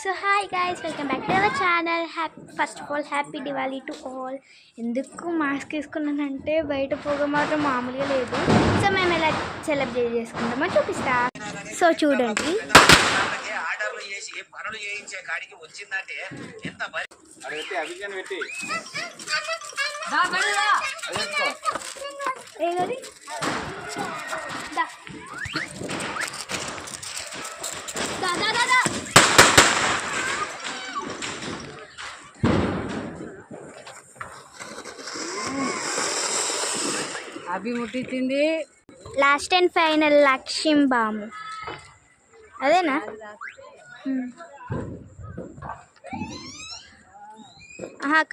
So hi guys, welcome back to our channel. First of all, happy Diwali to all. ఎందుకు mask వేసుకున్నానంటే బయట పొగ మాత్రం మామూలుగా లేదు. సో మేము ఎలా సెలబ్రేట్ చేసుకుంటామో చూపిస్తా. సో చూడండి. అభి ముట్టించింది లాస్ట్ అండ్ ఫైనల్ లక్ష్యం బాము అదేనా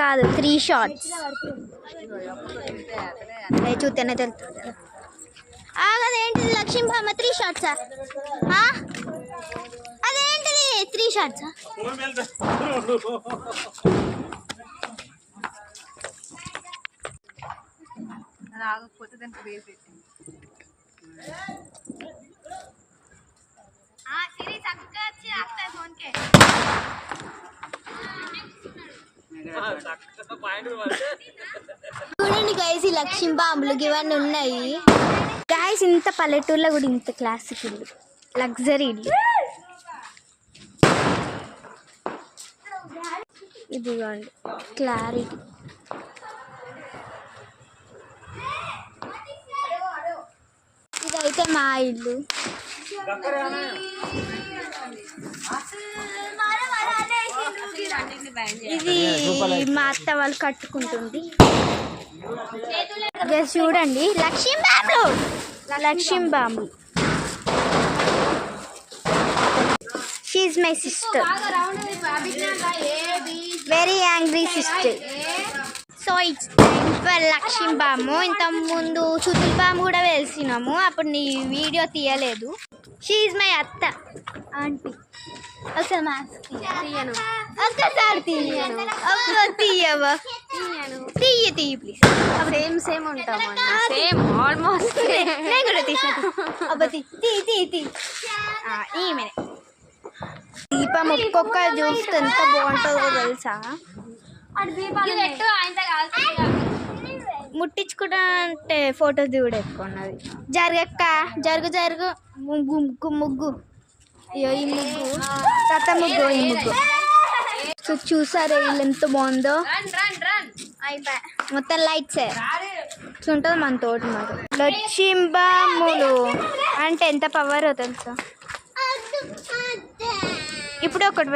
కాదు 3 షాట్స్ చూస్తేనే తెలుస్తుంది అదేంటిది లక్ష్యం బామ 3 షాట్సా అదేంటిది 3 షాట్సా రాకపోతే దానికి వేసి చూడండి గైస్, ఈ లక్ష్మీ బాంబులు ఇవన్నీ ఉన్నాయి గైస్. ఇంత పల్లెటూరులో కూడా ఇంత క్లాసిక్ ఇల్లు, లగ్జరీ ఇల్లు. ఇదిగోండి క్లారిటీ. ఇదైతే మా ఇల్లు. ఇది మా అత్త వాళ్ళు కట్టుకుంటుంది. చూడండి లక్ష్మీ బాంబులు, లక్ష్మీ బాంబులు. She's my sister, very angry sister. So it's time for Lakshmi bomb. ఇంతకుముందు చుతుల బాము కూడా వెలిసినాము, అప్పుడు నీ వీడియో తీయలేదు. షీఈ్ మై అత్త ఆంటీ. ఒకసారి మాస్క్ తీయను, ఒక్కసారి తీయను, తీయవా? తీయ ప్లీజ్. సేమ్ ఉంటాము, సేమ్ ఆల్మోస్ట్. నేను కూడా తీసా. అబ్బా తీ ఈమె దీపం ఒక్కొక్క చూస్తే ఎంత బాగుంటుందో తెలుసా. ముట్టించుకుంటా అంటే ఫొటోస్ కూడా ఎక్కున్నది. జరగక్క జరుగు ముగ్గు ముగ్గు. అయ్యో ఈ ముగ్గు తాత ముగ్గు, ఈ ముగ్గు. సో చూసారా ఇల్లు ఎంత బాగుందో. మొత్తం లైట్స్ ఉంటుంది మన తోట. మరి లక్ష్మీబాములు అంటే ఎంత పవర్ తెలుసా. ఇప్పుడు ఒకటి